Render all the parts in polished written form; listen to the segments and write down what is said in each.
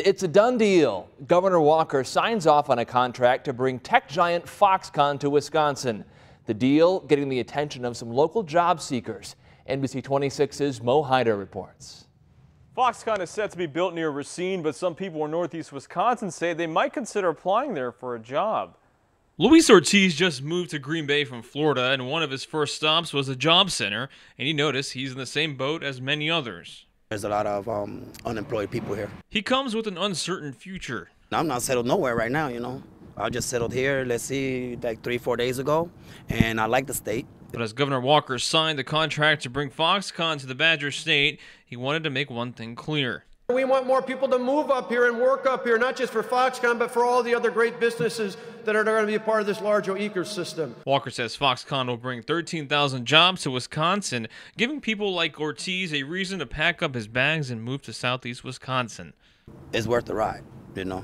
It's a done deal. Governor Walker signs off on a contract to bring tech giant Foxconn to Wisconsin. The deal getting the attention of some local job seekers. NBC 26's Mo Hyder reports. Foxconn is set to be built near Racine, but some people in northeast Wisconsin say they might consider applying there for a job. Luis Ortiz just moved to Green Bay from Florida, and one of his first stops was a job center, and he noticed he's in the same boat as many others. There's a lot of unemployed people here. He comes with an uncertain future. I'm not settled nowhere right now, you know. I just settled here, let's see, like 3-4 days ago, and I like the state. But as Governor Walker signed the contract to bring Foxconn to the Badger State, he wanted to make one thing clear. We want more people to move up here and work up here, not just for Foxconn, but for all the other great businesses that are going to be a part of this larger ecosystem. Walker says Foxconn will bring 13,000 jobs to Wisconsin, giving people like Ortiz a reason to pack up his bags and move to southeast Wisconsin. It's worth the ride, you know.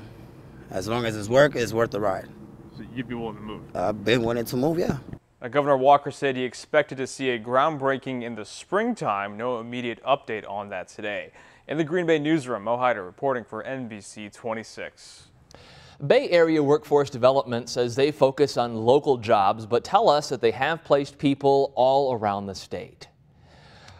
As long as it's work, it's worth the ride. So you'd be willing to move? I've been willing to move, yeah. Governor Walker said he expected to see a groundbreaking in the springtime. No immediate update on that today. In the Green Bay newsroom, Mo Hyder reporting for NBC 26. Bay Area Workforce Development says they focus on local jobs, but tell us that they have placed people all around the state.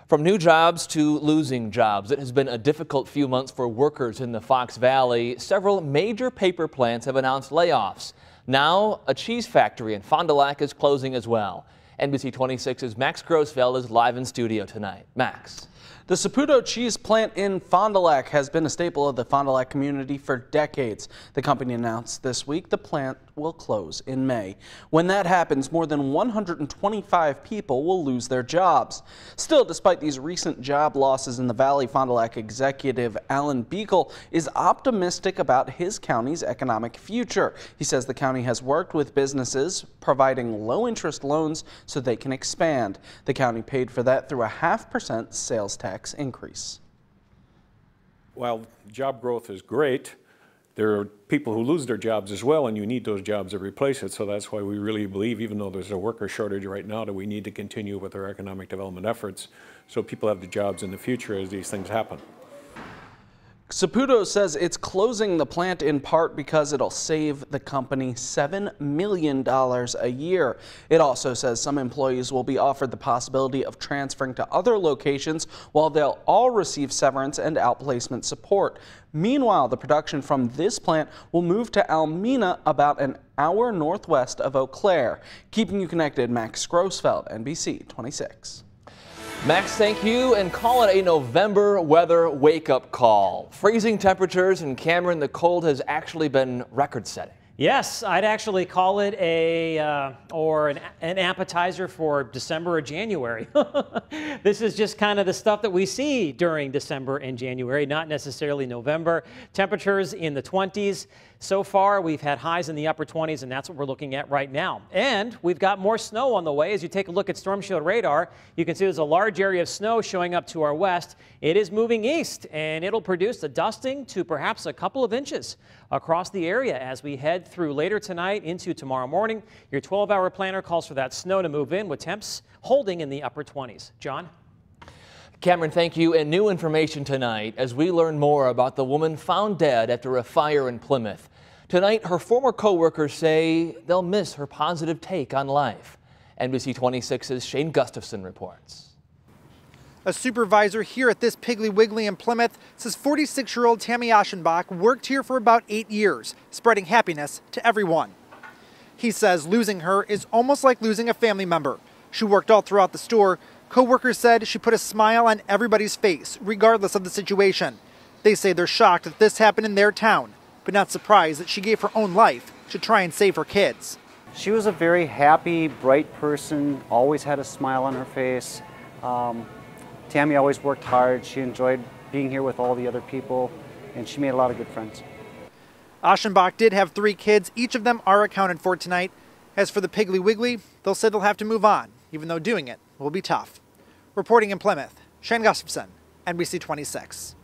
From new jobs to losing jobs, it has been a difficult few months for workers in the Fox Valley. Several major paper plants have announced layoffs. Now, a cheese factory in Fond du Lac is closing as well. NBC 26's Max Grossfeld is live in studio tonight. Max. The Saputo cheese plant in Fond du Lac has been a staple of the Fond du Lac community for decades. The company announced this week the plant will close in May. When that happens, more than 125 people will lose their jobs. Still, despite these recent job losses in the Valley, Fond du Lac executive Alan Beagle is optimistic about his county's economic future. He says the county has worked with businesses providing low-interest loans so they can expand. The county paid for that through a 0.5% sales tax increase. While job growth is great, there are people who lose their jobs as well, and you need those jobs to replace it. So that's why we really believe, even though there's a worker shortage right now, that we need to continue with our economic development efforts so people have the jobs in the future as these things happen. Saputo says it's closing the plant in part because it'll save the company $7 million a year. It also says some employees will be offered the possibility of transferring to other locations while they'll all receive severance and outplacement support. Meanwhile, the production from this plant will move to Almena, about an hour northwest of Eau Claire. Keeping you connected, Max Grossfeld, NBC 26. Max, thank you, and call it a November weather wake-up call. Freezing temperatures in Cameron, the cold has actually been record-setting. Yes, I'd actually call it an appetizer for December or January. This is just kind of the stuff that we see during December and January, not necessarily November. Temperatures in the 20s. So far, we've had highs in the upper 20s, and that's what we're looking at right now. And we've got more snow on the way. As you take a look at Storm Shield radar, you can see there's a large area of snow showing up to our west. It is moving east, and it'll produce a dusting to perhaps a couple of inches across the area as we head through later tonight into tomorrow morning. Your 12-hour planner calls for that snow to move in with temps holding in the upper 20s. John? Cameron, thank you. And new information tonight as we learn more about the woman found dead after a fire in Plymouth. Tonight, her former co-workers say they'll miss her positive take on life. NBC 26's Shane Gustafson reports. A supervisor here at this Piggly Wiggly in Plymouth says 46-year-old Tammy Aschenbach worked here for about 8 years, spreading happiness to everyone. He says losing her is almost like losing a family member. She worked all throughout the store. Co-workers said she put a smile on everybody's face, regardless of the situation. They say they're shocked that this happened in their town, but not surprised that she gave her own life to try and save her kids. She was a very happy, bright person, always had a smile on her face. Tammy always worked hard. She enjoyed being here with all the other people, and she made a lot of good friends. Aschenbach did have 3 kids. Each of them are accounted for tonight. As for the Piggly Wiggly, they'll say they'll have to move on, even though doing it will be tough. Reporting in Plymouth, Shane Gustafson, NBC 26.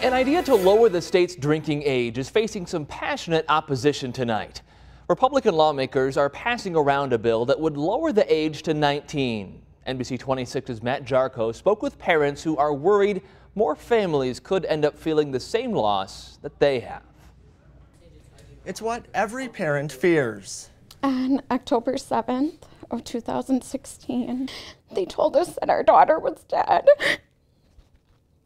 An idea to lower the state's drinking age is facing some passionate opposition tonight. Republican lawmakers are passing around a bill that would lower the age to 19. NBC 26's Matt Jarko spoke with parents who are worried more families could end up feeling the same loss that they have. It's what every parent fears. On October 7th of 2016, they told us that our daughter was dead.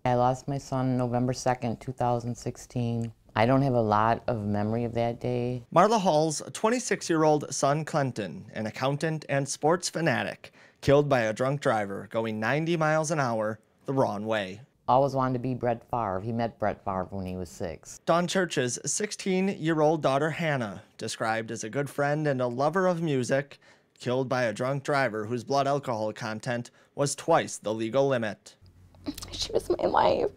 I lost my son November 2nd, 2016. I don't have a lot of memory of that day. Marla Hall's 26-year-old son Clinton, an accountant and sports fanatic, killed by a drunk driver going 90 miles an hour the wrong way. Always wanted to be Brett Favre. He met Brett Favre when he was 6. Dawn Church's 16-year-old daughter Hannah, described as a good friend and a lover of music, killed by a drunk driver whose blood alcohol content was twice the legal limit. She was my life.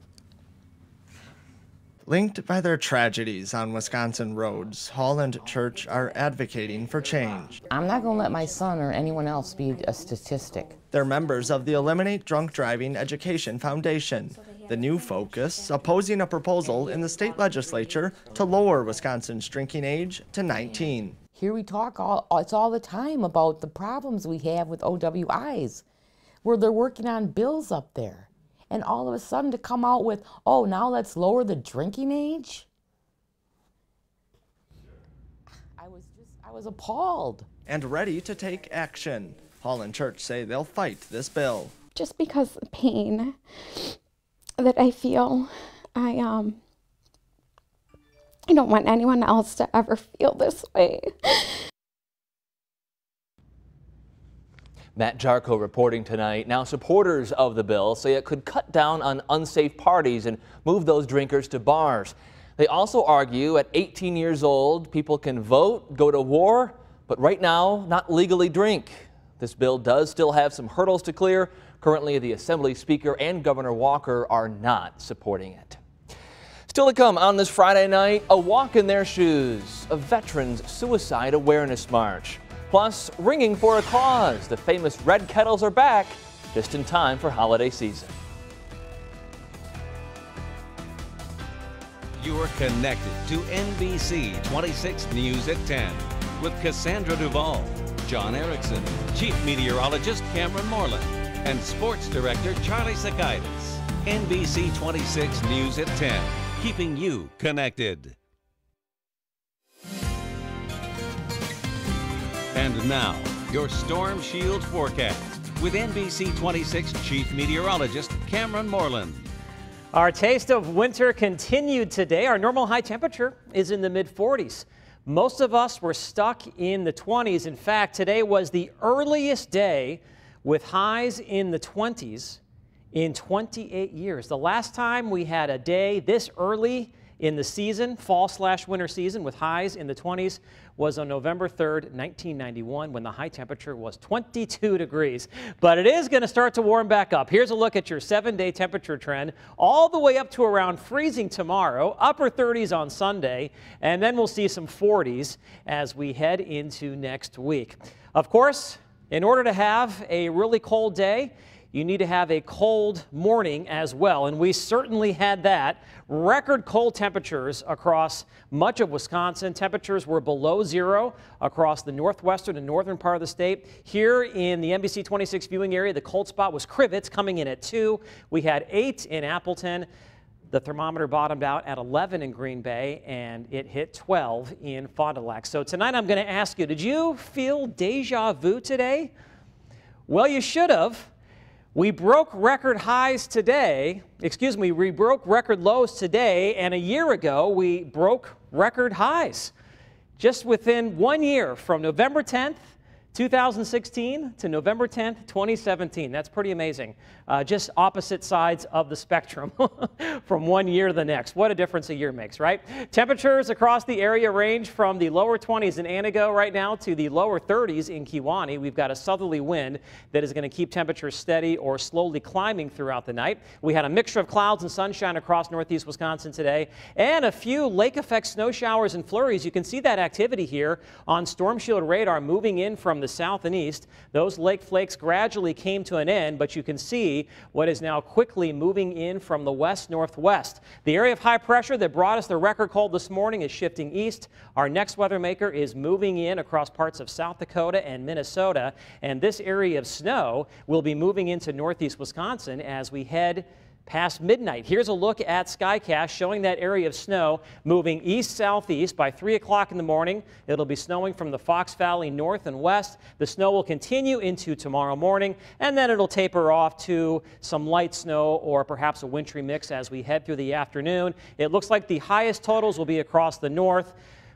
Linked by their tragedies on Wisconsin roads, Hall and Church are advocating for change. I'm not going to let my son or anyone else be a statistic. They're members of the Eliminate Drunk Driving Education Foundation. The new focus, opposing a proposal in the state legislature to lower Wisconsin's drinking age to 19. Here we talk it's all the time about the problems we have with OWIs, where they're working on bills up there. And all of a sudden to come out with, oh, now let's lower the drinking age? I was appalled. And ready to take action. Hall and Church say they'll fight this bill. Just because of the pain that I feel, I don't want anyone else to ever feel this way. Matt Jarko reporting tonight. Now, supporters of the bill say it could cut down on unsafe parties and move those drinkers to bars. They also argue at 18 years old, people can vote, go to war, but right now, not legally drink. This bill does still have some hurdles to clear. Currently, the Assembly Speaker and Governor Walker are not supporting it. Still to come on this Friday night, a walk in their shoes, a Veterans Suicide Awareness March. Plus, ringing for a cause. The famous Red Kettles are back just in time for holiday season. You are connected to NBC 26 News at 10 with Cassandra Duvall, John Erickson, Chief Meteorologist Cameron Moreland, and Sports Director Charlie Sakaitis. NBC 26 News at 10, keeping you connected. And now, your Storm Shield forecast with NBC 26 Chief Meteorologist Cameron Moreland. Our taste of winter continued today. Our normal high temperature is in the mid-40s. Most of us were stuck in the 20s. In fact, today was the earliest day with highs in the 20s in 28 years. The last time we had a day this early in the season, fall/winter season, with highs in the 20s was on November 3rd, 1991, when the high temperature was 22 degrees. But it is going to start to warm back up. Here's a look at your 7-day temperature trend, all the way up to around freezing tomorrow, upper 30s on Sunday, and then we'll see some 40s as we head into next week. Of course, in order to have a really cold day, you need to have a cold morning as well, and we certainly had that. Record cold temperatures across much of Wisconsin. Temperatures were below zero across the northwestern and northern part of the state. Here in the NBC 26 viewing area, the cold spot was Crivets, coming in at 2. We had 8 in Appleton. The thermometer bottomed out at 11 in Green Bay, and it hit 12 in Fond du Lac. So tonight I'm going to ask you, did you feel deja vu today? Well, you should have. We broke record highs today, we broke record lows today, and a year ago we broke record highs. Just within 1 year, from November 10th, 2016 to November 10th, 2017. That's pretty amazing. Just opposite sides of the spectrum from 1 year to the next. What a difference a year makes, right? Temperatures across the area range from the lower 20s in Antigo right now to the lower 30s in Kewaunee. We've got a southerly wind that is going to keep temperatures steady or slowly climbing throughout the night. We had a mixture of clouds and sunshine across northeast Wisconsin today, and a few lake effect snow showers and flurries. You can see that activity here on Storm Shield radar moving in from the south and east. Those lake flakes gradually came to an end, but you can see what is now quickly moving in from the west-northwest. The area of high pressure that brought us the record cold this morning is shifting east. Our next weather maker is moving in across parts of South Dakota and Minnesota, and this area of snow will be moving into northeast Wisconsin as we head past midnight. Here's a look at SkyCast showing that area of snow moving east-southeast. By 3 o'clock in the morning, it'll be snowing from the Fox Valley north and west. The snow will continue into tomorrow morning, and then it'll taper off to some light snow or perhaps a wintry mix as we head through the afternoon. It looks like the highest totals will be across the north,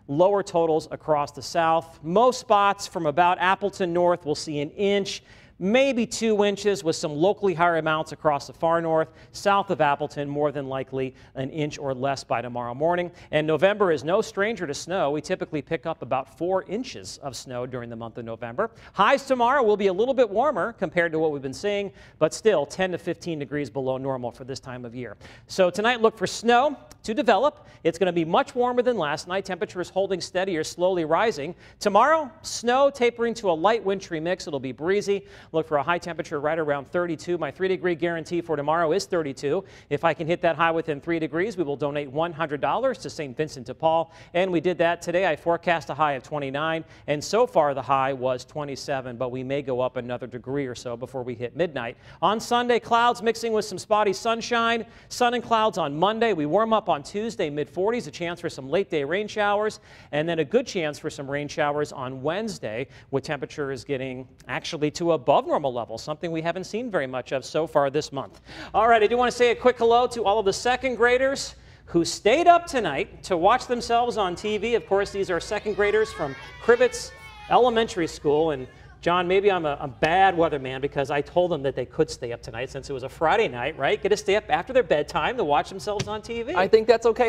lower totals across the south. Most spots from about Appleton north will see an inch, maybe 2 inches, with some locally higher amounts across the far north. South of Appleton, more than likely an inch or less by tomorrow morning. And November is no stranger to snow. We typically pick up about 4 inches of snow during the month of November. Highs tomorrow will be a little bit warmer compared to what we've been seeing, but still 10 to 15 degrees below normal for this time of year. So tonight, look for snow to develop. It's going to be much warmer than last night. Temperatures holding steady or slowly rising. Tomorrow, snow tapering to a light wintry mix. It'll be breezy. Look for a high temperature right around 32. My 3-degree guarantee for tomorrow is 32. If I can hit that high within 3 degrees, we will donate $100 to St. Vincent de Paul. And we did that today. I forecast a high of 29, and so far the high was 27, but we may go up another degree or so before we hit midnight. On Sunday, clouds mixing with some spotty sunshine. Sun and clouds on Monday. We warm up on Tuesday, mid-40s, a chance for some late-day rain showers, and then a good chance for some rain showers on Wednesday, with temperatures getting actually to above normal levels, something we haven't seen very much of so far this month. All right, I do want to say a quick hello to all of the second graders who stayed up tonight to watch themselves on TV. Of course, these are second graders from Crivets Elementary School. And John, maybe I'm a bad weatherman because I told them that they could stay up tonight since it was a Friday night, right? Get to stay up after their bedtime to watch themselves on TV. I think that's okay.